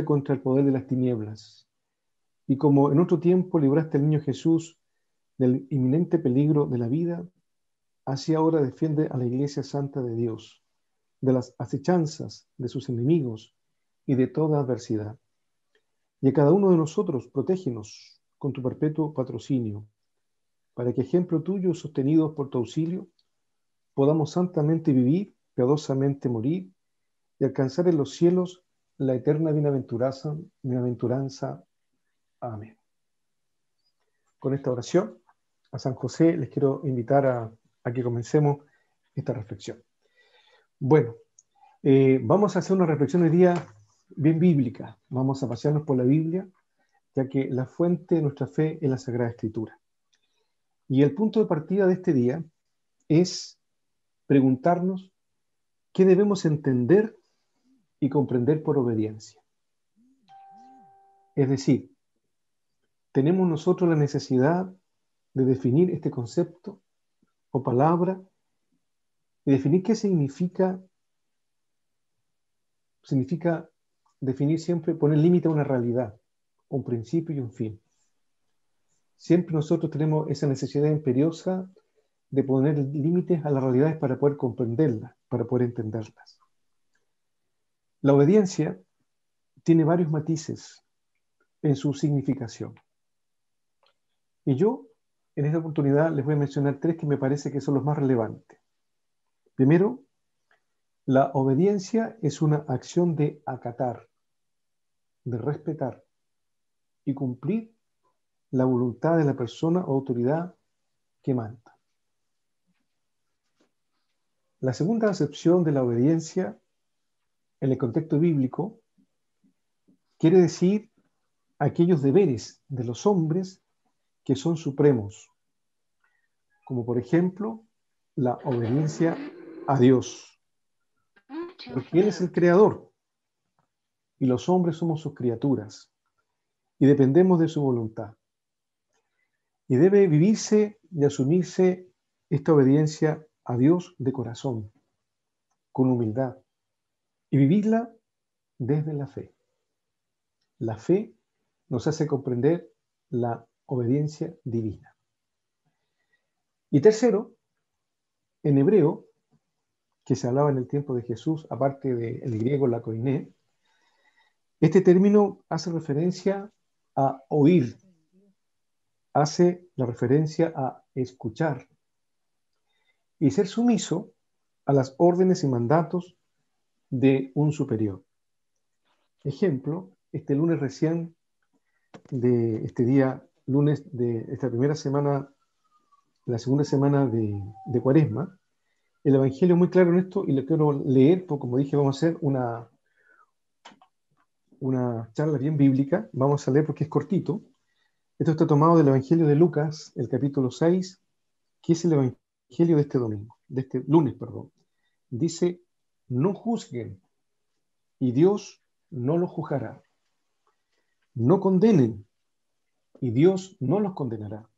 contra el poder de las tinieblas. Y como en otro tiempo libraste al niño Jesús del inminente peligro de la vida, así ahora defiende a la Iglesia Santa de Dios, de las acechanzas de sus enemigos y de toda adversidad. Y a cada uno de nosotros, protégenos con tu perpetuo patrocinio, para que, ejemplo tuyo, sostenidos por tu auxilio, podamos santamente vivir, piadosamente morir, y alcanzar en los cielos la eterna bienaventuranza. Amén. Con esta oración a San José les quiero invitar a que comencemos esta reflexión. Bueno, vamos a hacer una reflexión hoy día bien bíblica. Vamos a pasearnos por la Biblia, ya que la fuente de nuestra fe es la Sagrada Escritura. Y el punto de partida de este día es preguntarnos qué debemos entender y comprender por obediencia. Es decir, tenemos nosotros la necesidad de definir este concepto o palabra y definir qué significa definir siempre, poner límite a una realidad, un principio y un fin. Siempre nosotros tenemos esa necesidad imperiosa de poner límites a las realidades para poder comprenderlas, para poder entenderlas. La obediencia tiene varios matices en su significación. Y yo, en esta oportunidad, les voy a mencionar tres que me parece que son los más relevantes. Primero, la obediencia es una acción de acatar, de respetar y cumplir la voluntad de la persona o autoridad que manda. La segunda acepción de la obediencia en el contexto bíblico quiere decir aquellos deberes de los hombres que son supremos, como por ejemplo la obediencia a Dios, porque Él es el creador y los hombres somos sus criaturas y dependemos de su voluntad. Y debe vivirse y asumirse esta obediencia a Dios de corazón, con humildad, y vivirla desde la fe. La fe nos hace comprender la obediencia divina. Y tercero, en hebreo, que se hablaba en el tiempo de Jesús, aparte del griego la koiné, este término hace referencia a oír, hace la referencia a escuchar y ser sumiso a las órdenes y mandatos de un superior. Ejemplo, este lunes recién de este día, lunes de esta primera semana, la segunda semana de Cuaresma, el Evangelio es muy claro en esto y lo quiero leer, porque como dije, vamos a hacer una charla bien bíblica. Vamos a leer porque es cortito. Esto está tomado del Evangelio de Lucas, el capítulo 6, que es el Evangelio de este domingo, de este lunes, perdón. Dice, no juzguen y Dios no los juzgará. No condenen y Dios no los condenará.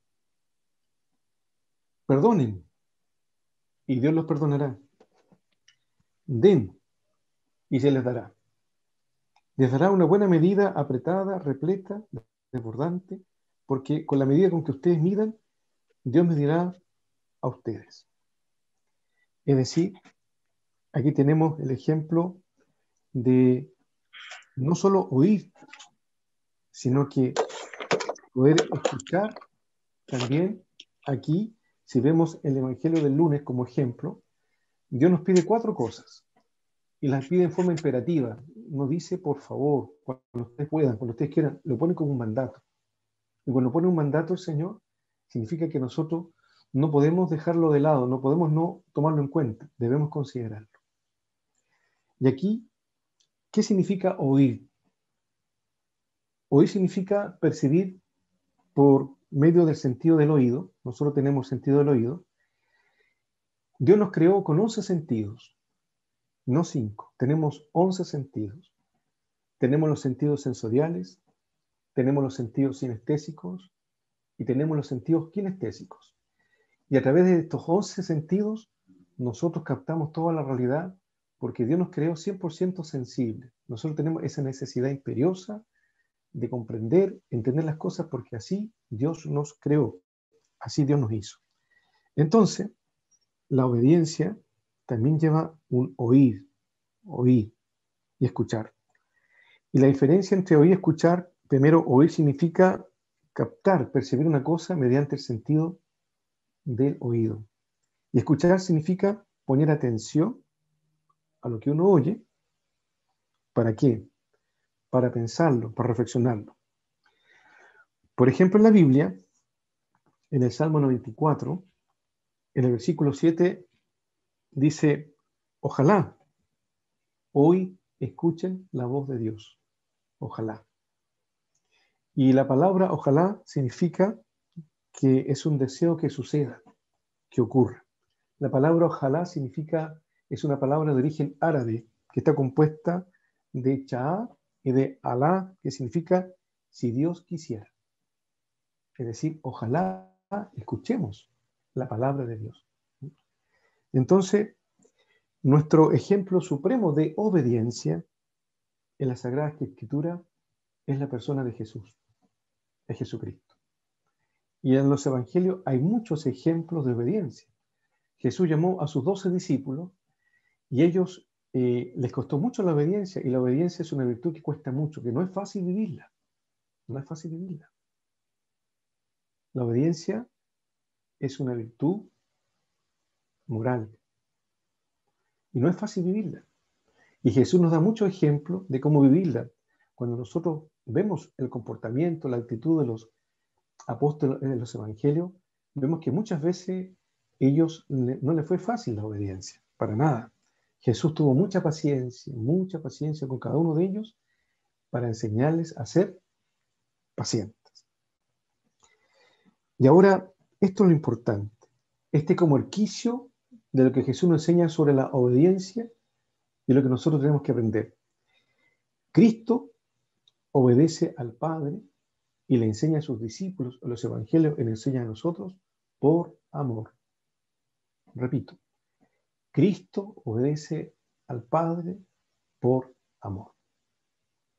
Perdonen y Dios los perdonará. Den y se les dará. Les dará una buena medida apretada, repleta, desbordante, porque con la medida con que ustedes midan, Dios medirá a ustedes. Es decir, aquí tenemos el ejemplo de no solo oír, sino que poder escuchar también. Aquí, si vemos el Evangelio del lunes como ejemplo, Dios nos pide 4 cosas y las pide en forma imperativa. No dice, por favor, cuando ustedes puedan, cuando ustedes quieran, lo pone como un mandato. Y cuando pone un mandato el Señor, significa que nosotros no podemos dejarlo de lado, no podemos no tomarlo en cuenta, debemos considerarlo. Y aquí, ¿qué significa oír? Oír significa percibir por medio del sentido del oído. Nosotros tenemos sentido del oído. Dios nos creó con 11 sentidos, no 5. Tenemos 11 sentidos. Tenemos los sentidos sensoriales, tenemos los sentidos sinestésicos y tenemos los sentidos kinestésicos. Y a través de estos 11 sentidos, nosotros captamos toda la realidad porque Dios nos creó 100% sensibles. Nosotros tenemos esa necesidad imperiosa de comprender, entender las cosas, porque así Dios nos creó, así Dios nos hizo. Entonces, la obediencia también lleva un oír y escuchar. Y la diferencia entre oír y escuchar, primero, oír significa captar, percibir una cosa mediante el sentido del oído. Y escuchar significa poner atención a lo que uno oye. ¿Para qué? Para pensarlo, para reflexionarlo. Por ejemplo, en la Biblia, en el Salmo 94, en el versículo 7, dice, ojalá hoy escuchen la voz de Dios. Ojalá. Y la palabra ojalá significa que es un deseo que suceda, que ocurra. La palabra ojalá significa, es una palabra de origen árabe, que está compuesta de cha'a y de alá, que significa si Dios quisiera. Es decir, ojalá escuchemos la palabra de Dios. Entonces, nuestro ejemplo supremo de obediencia en la Sagrada Escritura es la persona de Jesús, de Jesucristo. Y en los evangelios hay muchos ejemplos de obediencia. Jesús llamó a sus 12 discípulos y ellos les costó mucho la obediencia, y la obediencia es una virtud que cuesta mucho, que no es fácil vivirla. No es fácil vivirla. La obediencia es una virtud moral y no es fácil vivirla. Y Jesús nos da muchos ejemplos de cómo vivirla. Cuando nosotros vemos el comportamiento, la actitud de los apóstoles en los evangelios, vemos que muchas veces ellos no les fue fácil la obediencia, para nada. Jesús tuvo mucha paciencia con cada uno de ellos para enseñarles a ser pacientes. Y ahora, esto es lo importante. Este es como el quicio de lo que Jesús nos enseña sobre la obediencia y lo que nosotros tenemos que aprender. Cristo obedece al Padre y le enseña a sus discípulos, a los evangelios, y le enseña a nosotros por amor. Repito, Cristo obedece al Padre por amor.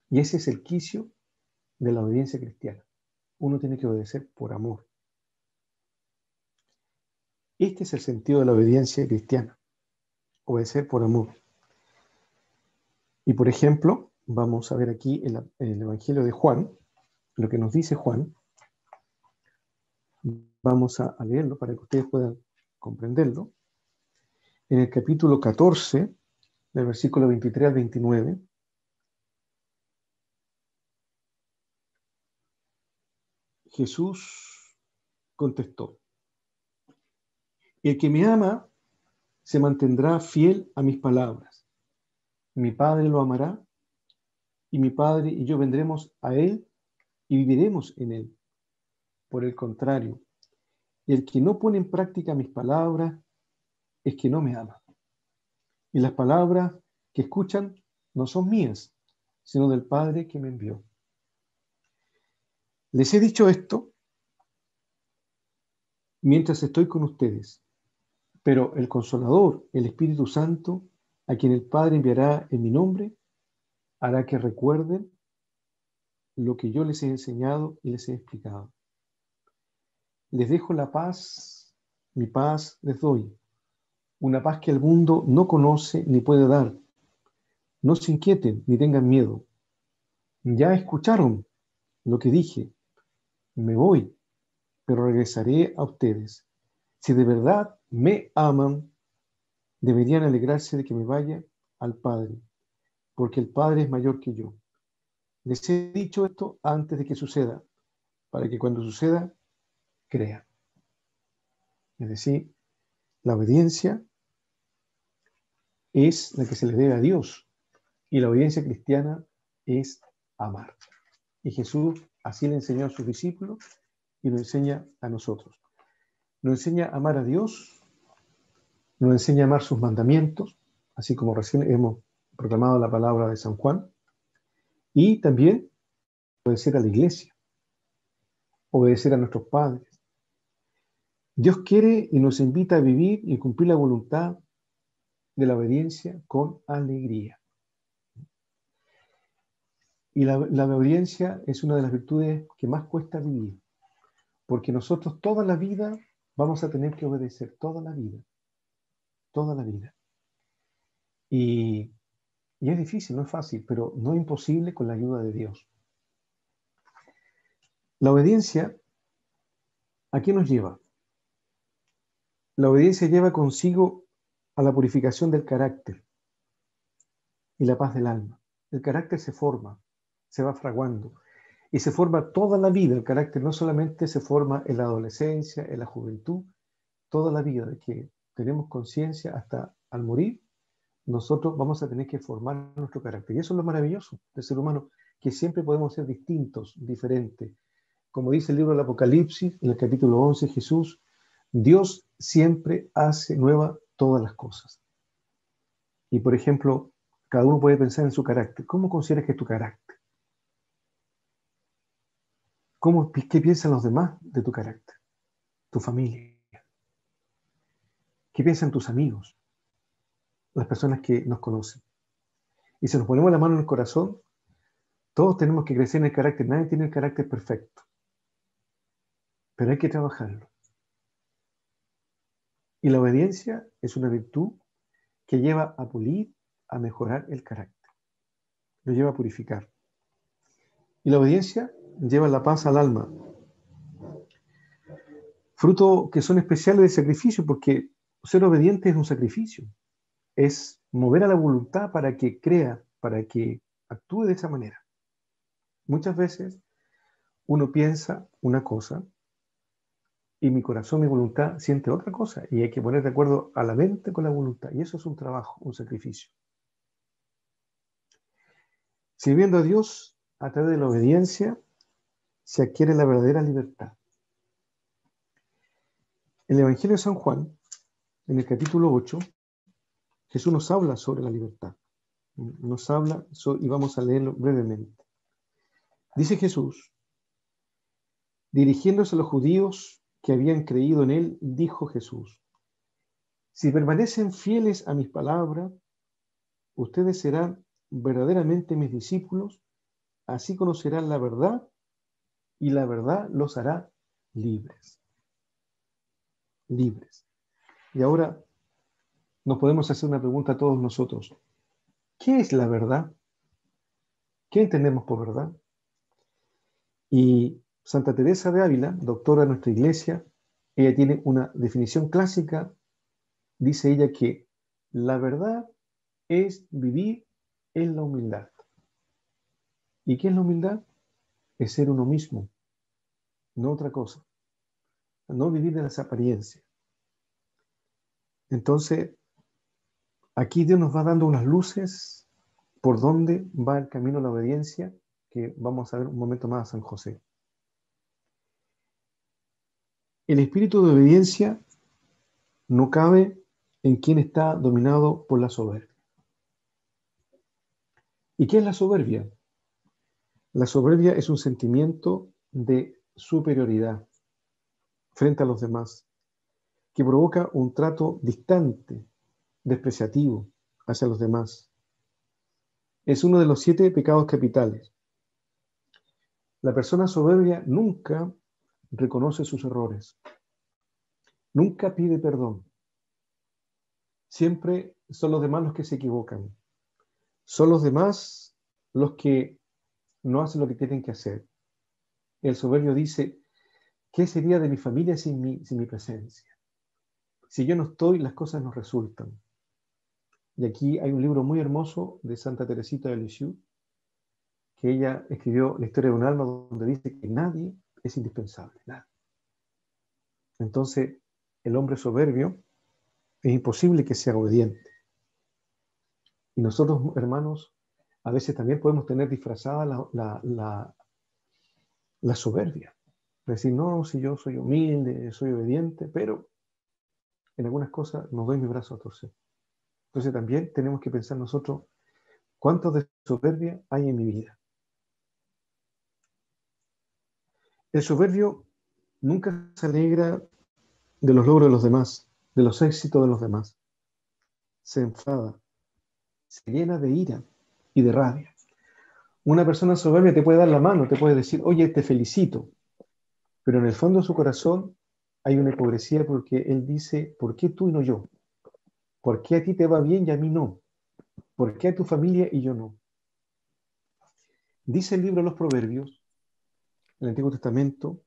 Y ese es el quicio de la obediencia cristiana. Uno tiene que obedecer por amor. Este es el sentido de la obediencia cristiana, obedecer por amor. Y por ejemplo, vamos a ver aquí en el Evangelio de Juan, lo que nos dice Juan. Vamos a leerlo para que ustedes puedan comprenderlo. En el capítulo 14, del versículo 23 al 29, Jesús contestó, el que me ama se mantendrá fiel a mis palabras. Mi Padre lo amará, y mi Padre y yo vendremos a él y viviremos en él. Por el contrario, el que no pone en práctica mis palabras es que no me ama. Y las palabras que escuchan no son mías, sino del Padre que me envió. Les he dicho esto mientras estoy con ustedes, pero el Consolador, el Espíritu Santo, a quien el Padre enviará en mi nombre, hará que recuerden lo que yo les he enseñado y les he explicado. Les dejo la paz, mi paz les doy, una paz que el mundo no conoce ni puede dar. No se inquieten ni tengan miedo. Ya escucharon lo que dije. Me voy, pero regresaré a ustedes. Si de verdad me aman, deberían alegrarse de que me vaya al Padre, porque el Padre es mayor que yo. Les he dicho esto antes de que suceda, para que cuando suceda, crean. Es decir, la obediencia es la que se le debe a Dios, y la obediencia cristiana es amar. Y Jesús así le enseñó a sus discípulos y lo enseña a nosotros. Nos enseña a amar a Dios, nos enseña a amar sus mandamientos, así como recién hemos proclamado la palabra de San Juan, y también obedecer a la iglesia, obedecer a nuestros padres. Dios quiere y nos invita a vivir y cumplir la voluntad de la obediencia con alegría. Y la obediencia es una de las virtudes que más cuesta vivir, porque nosotros toda la vida vamos a tener que obedecer, toda la vida, toda la vida. Y es difícil, no es fácil, pero no imposible con la ayuda de Dios. La obediencia, ¿a qué nos lleva? La obediencia lleva consigo a la purificación del carácter y la paz del alma. El carácter se forma, se va fraguando y se forma toda la vida. El carácter no solamente se forma en la adolescencia, en la juventud, toda la vida, de que tenemos conciencia hasta al morir, nosotros vamos a tener que formar nuestro carácter. Y eso es lo maravilloso del ser humano, que siempre podemos ser distintos, diferentes. Como dice el libro del Apocalipsis, en el capítulo 11, Jesús, Dios siempre hace nueva todas las cosas. Y por ejemplo, cada uno puede pensar en su carácter. ¿Cómo consideras que es tu carácter? ¿Qué piensan los demás de tu carácter? Tu familia. ¿Qué piensan tus amigos? Las personas que nos conocen. Y si nos ponemos la mano en el corazón, todos tenemos que crecer en el carácter. Nadie tiene el carácter perfecto. Pero hay que trabajarlo. Y la obediencia es una virtud que lleva a pulir, a mejorar el carácter. Lo lleva a purificar. Y la obediencia lleva la paz al alma. Fruto que son especiales de sacrificio, porque ser obediente es un sacrificio. Es mover a la voluntad para que crea, para que actúe de esa manera. Muchas veces uno piensa una cosa y mi corazón, mi voluntad siente otra cosa, y hay que poner de acuerdo a la mente con la voluntad, y eso es un trabajo, un sacrificio. Sirviendo a Dios a través de la obediencia se adquiere la verdadera libertad. En el Evangelio de San Juan, en el capítulo 8, Jesús nos habla sobre la libertad. Nos habla, y vamos a leerlo brevemente. Dice Jesús, dirigiéndose a los judíos que habían creído en él, dijo Jesús, si permanecen fieles a mis palabras, ustedes serán verdaderamente mis discípulos, así conocerán la verdad y la verdad los hará libres. Libres. Y ahora nos podemos hacer una pregunta a todos nosotros. ¿Qué es la verdad? ¿Qué entendemos por verdad? Y Santa Teresa de Ávila, doctora de nuestra iglesia, ella tiene una definición clásica. Dice ella que la verdad es vivir en la humildad. ¿Y qué es la humildad? Es ser uno mismo, no otra cosa. No vivir de las apariencias. Entonces, aquí Dios nos va dando unas luces por dónde va el camino de la obediencia, que vamos a ver un momento más a San José. El espíritu de obediencia no cabe en quien está dominado por la soberbia. ¿Y qué es la soberbia? La soberbia es un sentimiento de superioridad frente a los demás, que provoca un trato distante, despreciativo hacia los demás. Es uno de los 7 pecados capitales. La persona soberbia nunca reconoce sus errores, nunca pide perdón. Siempre son los demás los que se equivocan. Son los demás los que no hacen lo que tienen que hacer. El soberbio dice, ¿qué sería de mi familia sin mi presencia? Si yo no estoy, las cosas no resultan. Y aquí hay un libro muy hermoso de Santa Teresita de Lisieux, que ella escribió La historia de un alma, donde dice que nadie es indispensable, nadie. Entonces, el hombre soberbio es imposible que sea obediente. Y nosotros, hermanos, a veces también podemos tener disfrazada la soberbia. Decir, no, si yo soy humilde, soy obediente, pero en algunas cosas no doy mi brazo a torcer. Entonces también tenemos que pensar nosotros, ¿cuánto de soberbia hay en mi vida? El soberbio nunca se alegra de los logros de los demás, de los éxitos de los demás. Se enfada, se llena de ira y de rabia. Una persona soberbia te puede dar la mano, te puede decir, oye, te felicito, pero en el fondo de su corazón hay una hipocresía porque él dice, ¿por qué tú y no yo? ¿Por qué a ti te va bien y a mí no? ¿Por qué a tu familia y yo no? Dice el libro de los Proverbios, en el Antiguo Testamento,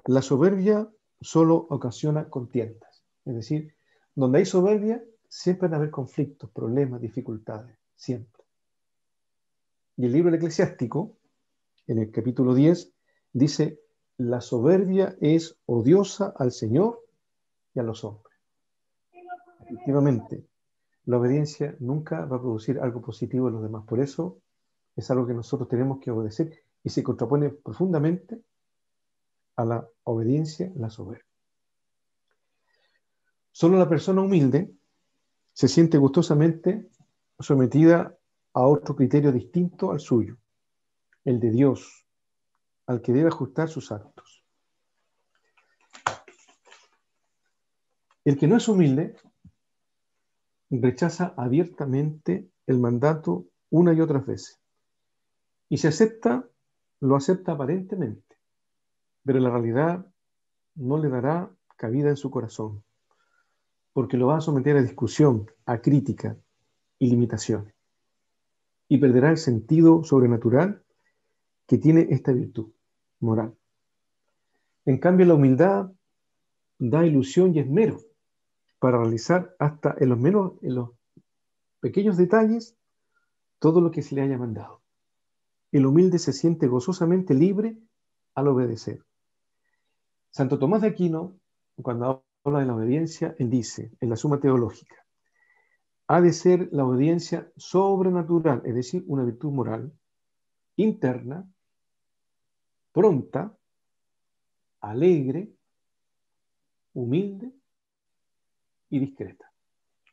la soberbia solo ocasiona contiendas. Es decir, donde hay soberbia, siempre van a haber conflictos, problemas, dificultades, siempre. Y el libro del Eclesiástico, en el capítulo 10, dice, la soberbia es odiosa al Señor y a los hombres. Efectivamente, la obediencia nunca va a producir algo positivo en los demás. Por eso es algo que nosotros tenemos que obedecer y se contrapone profundamente a la obediencia, la soberbia. Solo la persona humilde se siente gustosamente sometida a otro criterio distinto al suyo, el de Dios, al que debe ajustar sus actos. El que no es humilde rechaza abiertamente el mandato una y otras veces. Y si acepta, lo acepta aparentemente, pero en la realidad no le dará cabida en su corazón, porque lo va a someter a discusión, a crítica y limitaciones, y perderá el sentido sobrenatural que tiene esta virtud moral. En cambio, la humildad da ilusión y esmero para realizar hasta en los pequeños detalles todo lo que se le haya mandado. El humilde se siente gozosamente libre al obedecer. Santo Tomás de Aquino, cuando habla de la obediencia, él dice, en la Suma Teológica, ha de ser la obediencia sobrenatural, es decir, una virtud moral, interna, pronta, alegre, humilde y discreta.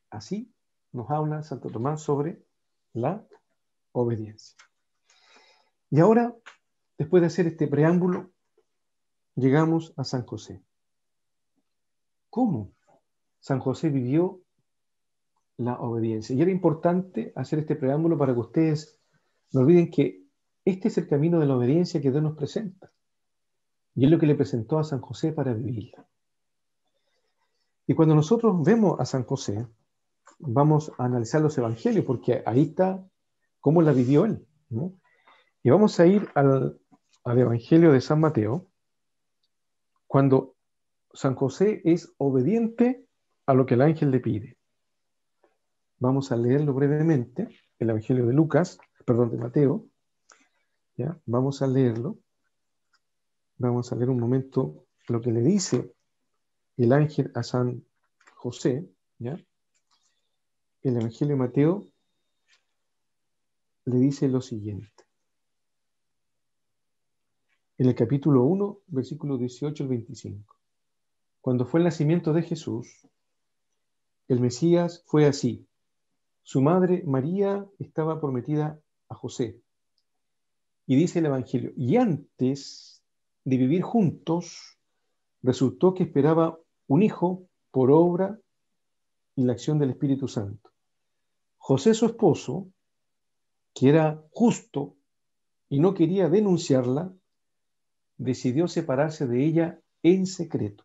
Así nos habla Santo Tomás sobre la obediencia. Y ahora, después de hacer este preámbulo, llegamos a San José. ¿Cómo San José vivió la obediencia? Y era importante hacer este preámbulo para que ustedes no olviden que este es el camino de la obediencia que Dios nos presenta. Y es lo que le presentó a San José para vivirla. Y cuando nosotros vemos a San José, vamos a analizar los evangelios, porque ahí está cómo la vivió él, ¿no? Y vamos a ir al evangelio de San Mateo, cuando San José es obediente a lo que el ángel le pide. Vamos a leerlo brevemente, el evangelio de de Mateo, ¿ya? Vamos a leerlo. Vamos a leer un momento lo que le dice el ángel a San José, ¿ya? El evangelio de Mateo le dice lo siguiente. En el capítulo 1, versículo 18 al 25. Cuando fue el nacimiento de Jesús, el Mesías fue así. Su madre María estaba prometida a José. Y dice el Evangelio, y antes de vivir juntos, resultó que esperaba un hijo por obra y la acción del Espíritu Santo. José, su esposo, que era justo y no quería denunciarla, decidió separarse de ella en secreto.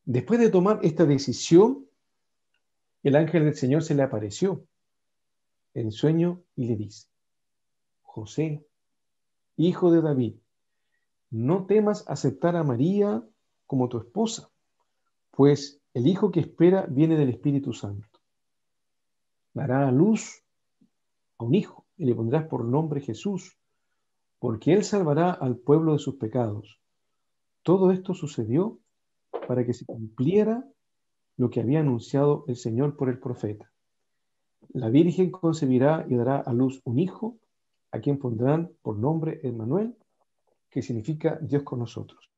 Después de tomar esta decisión, el ángel del Señor se le apareció en sueño y le dice, José, hijo de David, no temas aceptar a María como tu esposa, pues el hijo que espera viene del Espíritu Santo. Dará a luz a un hijo y le pondrás por nombre Jesús, porque él salvará al pueblo de sus pecados. Todo esto sucedió para que se cumpliera lo que había anunciado el Señor por el profeta. La Virgen concebirá y dará a luz un hijo, a quien pondrán por nombre Emmanuel, que significa Dios con nosotros.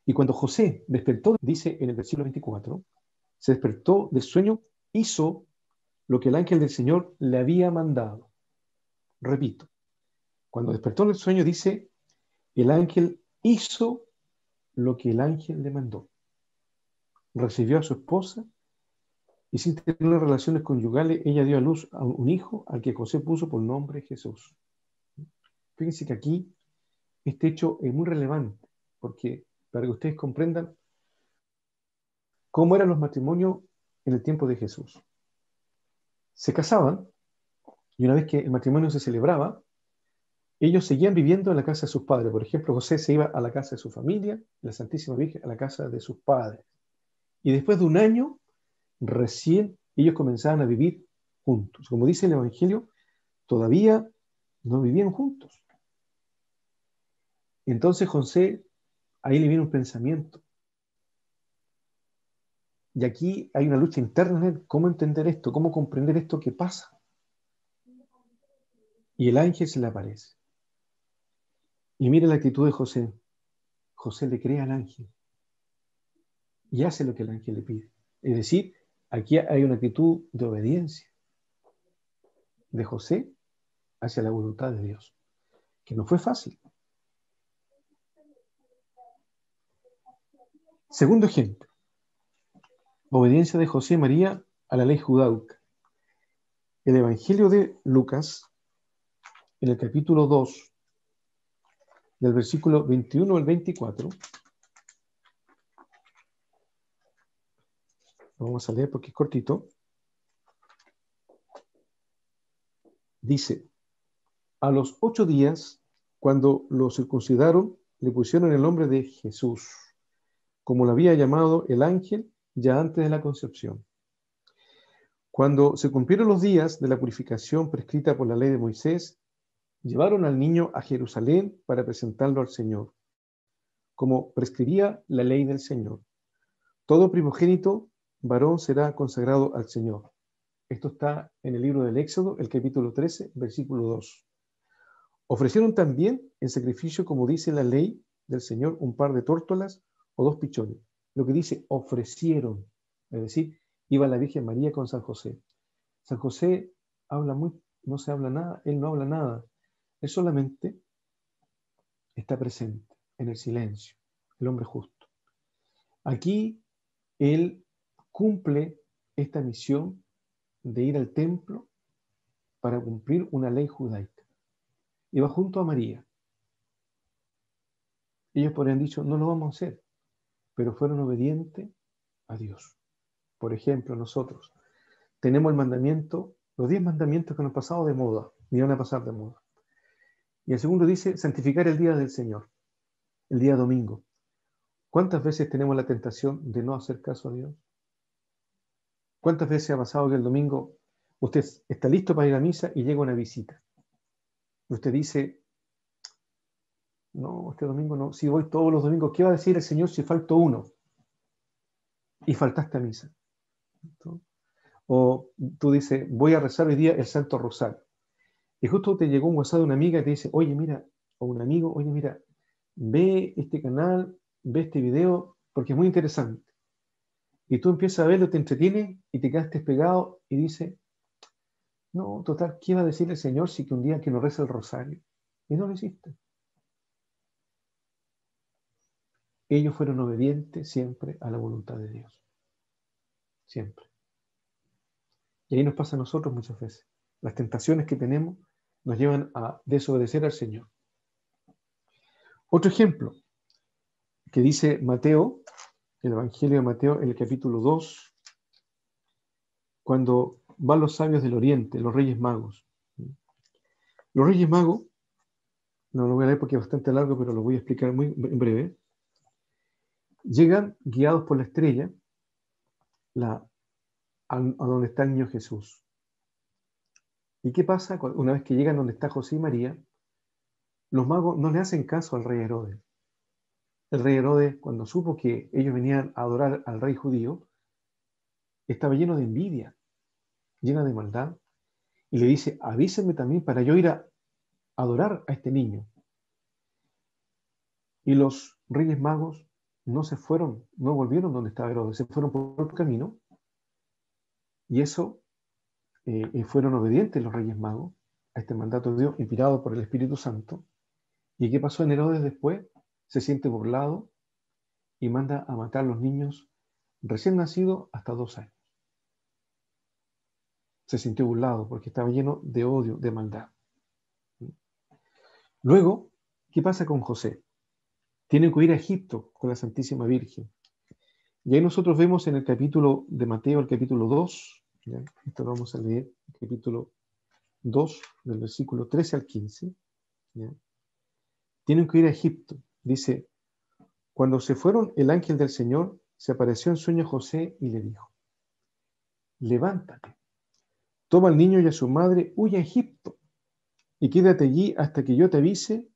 Y cuando José despertó, dice en el versículo 24, se despertó del sueño, hizo lo que el ángel del Señor le había mandado. Repito, cuando despertó del sueño, dice, el ángel hizo lo que el ángel le mandó. Recibió a su esposa y sin tener relaciones conyugales, ella dio a luz a un hijo al que José puso por nombre Jesús. Fíjense que aquí este hecho es muy relevante, porque para que ustedes comprendan cómo eran los matrimonios en el tiempo de Jesús. Se casaban, y una vez que el matrimonio se celebraba, ellos seguían viviendo en la casa de sus padres. Por ejemplo, José se iba a la casa de su familia, la Santísima Virgen a la casa de sus padres. Y después de un año, recién ellos comenzaban a vivir juntos. Como dice el Evangelio, todavía no vivían juntos. Entonces José, ahí le viene un pensamiento. Y aquí hay una lucha interna en él. ¿Cómo entender esto? ¿Cómo comprender esto que pasa? Y el ángel se le aparece. Y mira la actitud de José. José le cree al ángel y hace lo que el ángel le pide. Es decir, aquí hay una actitud de obediencia de José hacia la voluntad de Dios, que no fue fácil. Segundo ejemplo, obediencia de José y María a la ley judaica. El Evangelio de Lucas, en el capítulo 2, del versículo 21 al 24, lo vamos a leer porque es cortito, dice, a los 8 días, cuando lo circuncidaron, le pusieron el nombre de Jesús, como lo había llamado el ángel ya antes de la concepción. Cuando se cumplieron los días de la purificación prescrita por la ley de Moisés, llevaron al niño a Jerusalén para presentarlo al Señor, como prescribía la ley del Señor. Todo primogénito varón será consagrado al Señor. Esto está en el libro del Éxodo, el capítulo 13, versículo 2. Ofrecieron también en sacrificio, como dice la ley del Señor, un par de tórtolas o 2 pichones. Lo que dice ofrecieron, es decir, iba la Virgen María con San José. San José no se habla nada, él no habla nada. Él solamente está presente en el silencio, el hombre justo. Aquí él cumple esta misión de ir al templo para cumplir una ley judaica. Y va junto a María. Ellos podrían dicho, no lo vamos a hacer, pero fueron obedientes a Dios. Por ejemplo, nosotros tenemos el mandamiento, los 10 mandamientos que nos han pasado de moda, ni van a pasar de moda. Y el segundo dice, santificar el día del Señor, el día domingo. ¿Cuántas veces tenemos la tentación de no hacer caso a Dios? ¿Cuántas veces ha pasado que el domingo usted está listo para ir a misa y llega una visita? Usted dice, no, este domingo no, si voy todos los domingos, ¿qué va a decir el Señor si falto uno? Y faltaste a misa. ¿No? O tú dices, voy a rezar hoy día el Santo Rosario. Y justo te llegó un WhatsApp de una amiga y te dice, oye, mira, o un amigo, oye, mira, ve este canal, ve este video, porque es muy interesante. Y tú empiezas a verlo, te entretienes y te quedaste pegado y dices, no, total, ¿qué va a decir el Señor si que un día que no reza el rosario? Y no lo hiciste. Ellos fueron obedientes siempre a la voluntad de Dios. Siempre. Y ahí nos pasa a nosotros muchas veces. Las tentaciones que tenemos nos llevan a desobedecer al Señor. Otro ejemplo que dice Mateo, el Evangelio de Mateo, en el capítulo 2, cuando van los sabios del Oriente, los Reyes Magos. Los Reyes Magos, no lo voy a leer porque es bastante largo, pero lo voy a explicar muy en breve. Llegan guiados por la estrella a donde está el niño Jesús. ¿Y qué pasa? Una vez que llegan donde está José y María, los magos no le hacen caso al rey Herodes. El rey Herodes, cuando supo que ellos venían a adorar al rey judío, estaba lleno de envidia, lleno de maldad, y le dice, avísenme también para yo ir a adorar a este niño. Y los reyes magos no se fueron, no volvieron donde estaba Herodes, se fueron por otro camino, y eso fueron obedientes los reyes magos a este mandato de Dios, inspirado por el Espíritu Santo. ¿Y qué pasó en Herodes después? Se siente burlado y manda a matar a los niños recién nacidos hasta 2 años. Se sintió burlado porque estaba lleno de odio, de maldad. Luego, ¿qué pasa con José? Tiene que ir a Egipto con la Santísima Virgen. Y ahí nosotros vemos en el capítulo de Mateo, el capítulo 2, ¿ya? Esto lo vamos a leer, el capítulo 2, del versículo 13 al 15. ¿Ya? Tienen que ir a Egipto. Dice, cuando se fueron, el ángel del Señor se apareció en sueño a José y le dijo, levántate, toma al niño y a su madre, huye a Egipto y quédate allí hasta que yo te avise,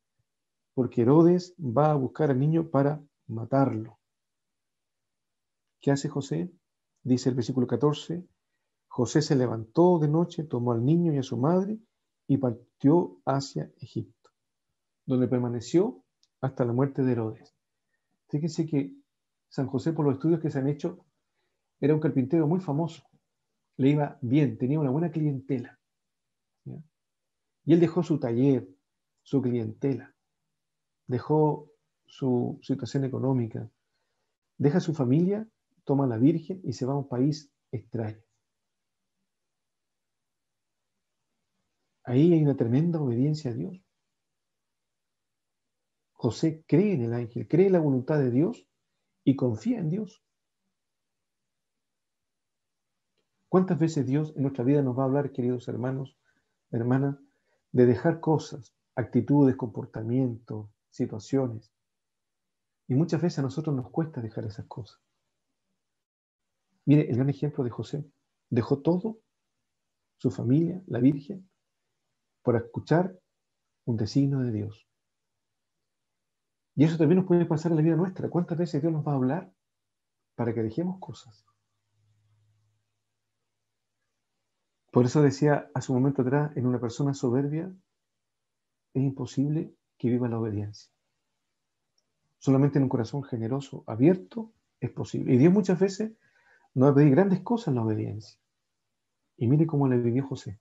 porque Herodes va a buscar al niño para matarlo. ¿Qué hace José? Dice el versículo 14, José se levantó de noche, tomó al niño y a su madre y partió hacia Egipto, donde permaneció hasta la muerte de Herodes. Fíjense que San José, por los estudios que se han hecho, era un carpintero muy famoso. Le iba bien, tenía una buena clientela. ¿Ya? Y él dejó su taller, su clientela, dejó su situación económica, deja su familia, toma a la Virgen y se va a un país extraño. Ahí hay una tremenda obediencia a Dios. José cree en el ángel, cree en la voluntad de Dios y confía en Dios. ¿Cuántas veces Dios en nuestra vida nos va a hablar, queridos hermanos, hermanas, de dejar cosas, actitudes, comportamientos, situaciones? Y muchas veces a nosotros nos cuesta dejar esas cosas. Mire el gran ejemplo de José. Dejó todo, su familia, la Virgen, para escuchar un designio de Dios. Y eso también nos puede pasar en la vida nuestra. ¿Cuántas veces Dios nos va a hablar para que dejemos cosas? Por eso decía hace un momento atrás, en una persona soberbia es imposible que viva la obediencia. Solamente en un corazón generoso, abierto, es posible. Y Dios muchas veces nos va a pedir grandes cosas en la obediencia. Y mire cómo le vivió José.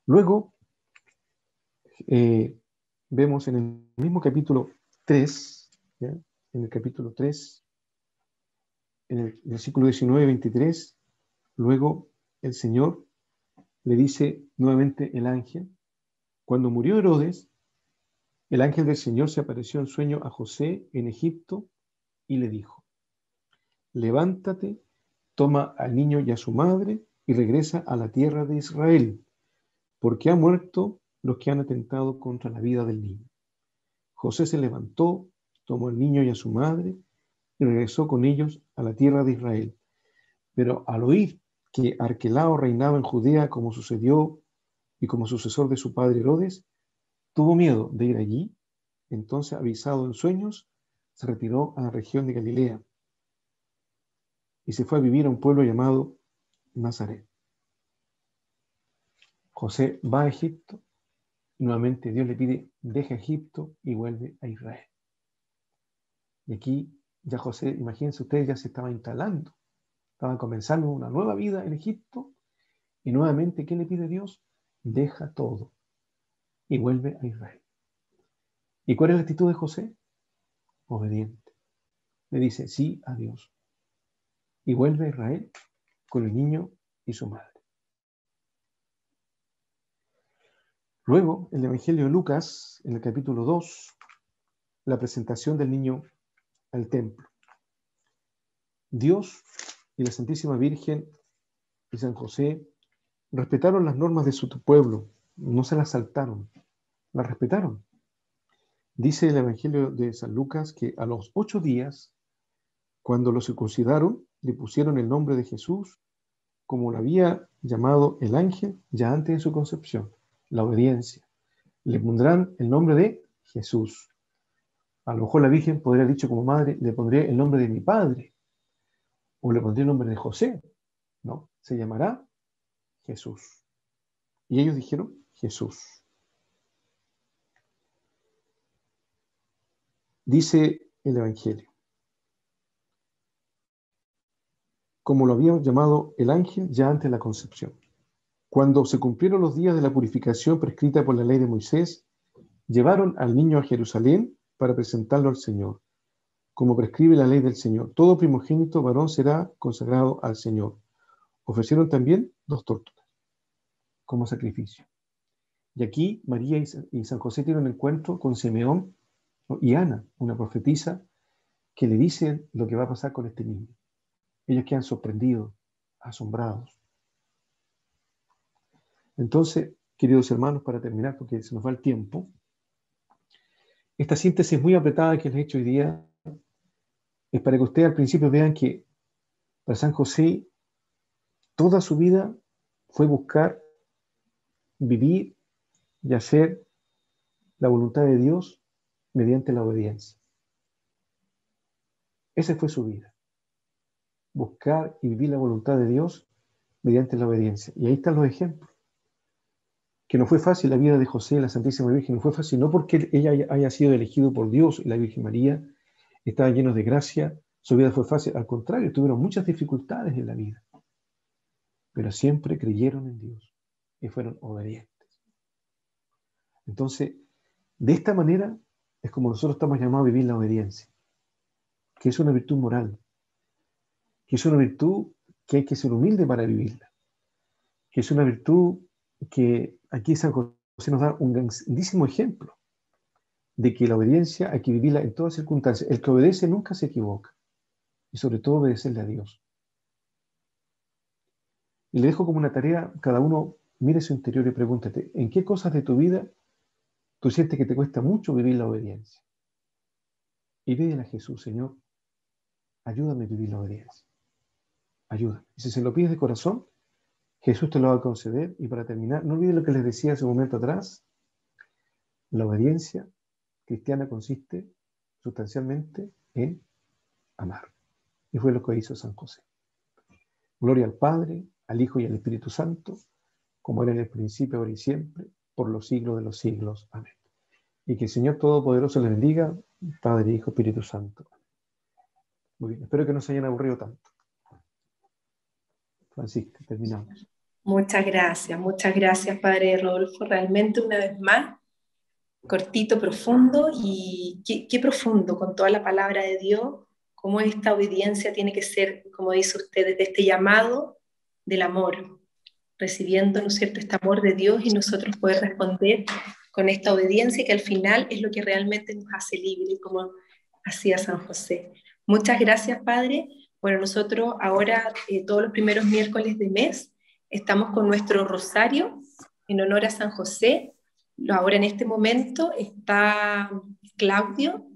Luego, vemos en el mismo capítulo 3, ¿ya? En el capítulo 3, en el versículo 19 y 23, luego el Señor le dice nuevamente el ángel, cuando murió Herodes, el ángel del Señor se apareció en sueño a José en Egipto y le dijo, levántate, toma al niño y a su madre y regresa a la tierra de Israel, porque han muerto los que han atentado contra la vida del niño. José se levantó, tomó al niño y a su madre y regresó con ellos a la tierra de Israel. Pero al oír que Arquelao reinaba en Judea como sucedió y como sucesor de su padre Herodes, tuvo miedo de ir allí. Entonces, avisado en sueños, se retiró a la región de Galilea y se fue a vivir a un pueblo llamado Nazaret. José va a Egipto y nuevamente Dios le pide, deja Egipto y vuelve a Israel. Y aquí ya José, imagínense ustedes, ya se estaba instalando, estaba comenzando una nueva vida en Egipto y nuevamente, ¿qué le pide Dios? Deja todo y vuelve a Israel. ¿Y cuál es la actitud de José? Obediente. Le dice sí a Dios y vuelve a Israel con el niño y su madre. Luego, el Evangelio de Lucas, en el capítulo 2, la presentación del niño al templo. Dios y la Santísima Virgen y San José respetaron las normas de su pueblo, no se las saltaron, las respetaron. Dice el Evangelio de San Lucas que a los 8 días, cuando lo circuncidaron, le pusieron el nombre de Jesús, como lo había llamado el ángel ya antes de su concepción, la obediencia. Le pondrán el nombre de Jesús. A lo mejor la Virgen podría haber dicho como madre, le pondré el nombre de mi padre, o le pondré el nombre de José. No, se llamará Jesús. Y ellos dijeron Jesús. Dice el Evangelio, como lo había llamado el ángel ya antes de la concepción. Cuando se cumplieron los días de la purificación prescrita por la ley de Moisés, llevaron al niño a Jerusalén para presentarlo al Señor. Como prescribe la ley del Señor, todo primogénito varón será consagrado al Señor. ofrecieron también 2 tortugas como sacrificio. Y aquí María y San José tienen un encuentro con Simeón y Ana, una profetisa, que le dicen lo que va a pasar con este niño. Ellos quedan sorprendidos, asombrados. Entonces, queridos hermanos, para terminar, porque se nos va el tiempo, esta síntesis muy apretada que les he hecho hoy día es para que ustedes al principio vean que para San José toda su vida fue buscar vivir y hacer la voluntad de Dios mediante la obediencia. Esa fue su vida. Buscar y vivir la voluntad de Dios mediante la obediencia. Y ahí están los ejemplos. Que no fue fácil la vida de José, la Santísima Virgen, no fue fácil, no porque ella haya sido elegido por Dios y la Virgen María estaba lleno de gracia, su vida fue fácil, al contrario, tuvieron muchas dificultades en la vida, pero siempre creyeron en Dios y fueron obedientes. Entonces, de esta manera es como nosotros estamos llamados a vivir la obediencia, que es una virtud moral, que es una virtud que hay que ser humilde para vivirla, que es una virtud que aquí San José nos da un grandísimo ejemplo de que la obediencia hay que vivirla en todas circunstancias. El que obedece nunca se equivoca, y sobre todo obedecerle a Dios. Y le dejo como una tarea, cada uno mire su interior y pregúntate, ¿en qué cosas de tu vida tú sientes que te cuesta mucho vivir la obediencia? Y pídele a Jesús, Señor, ayúdame a vivir la obediencia. Ayúdame. Y si se lo pides de corazón, Jesús te lo va a conceder. Y para terminar, no olvides lo que les decía hace un momento atrás. La obediencia cristiana consiste sustancialmente en amar. Y fue lo que hizo San José. Gloria al Padre, al Hijo y al Espíritu Santo, como era en el principio, ahora y siempre, por los siglos de los siglos. Amén. Y que el Señor Todopoderoso les bendiga, Padre, Hijo, Espíritu Santo. Muy bien, espero que no se hayan aburrido tanto. Francisca, terminamos. Muchas gracias, Padre Rodolfo. Realmente, una vez más, cortito, profundo, y qué profundo, con toda la palabra de Dios, cómo esta obediencia tiene que ser, como dice usted, desde este llamado del amor, recibiendo, ¿no es cierto?, este amor de Dios y nosotros poder responder con esta obediencia que al final es lo que realmente nos hace libres, como hacía San José. Muchas gracias, Padre. Bueno, nosotros ahora, todos los primeros miércoles de mes, estamos con nuestro rosario en honor a San José. Ahora en este momento está Claudio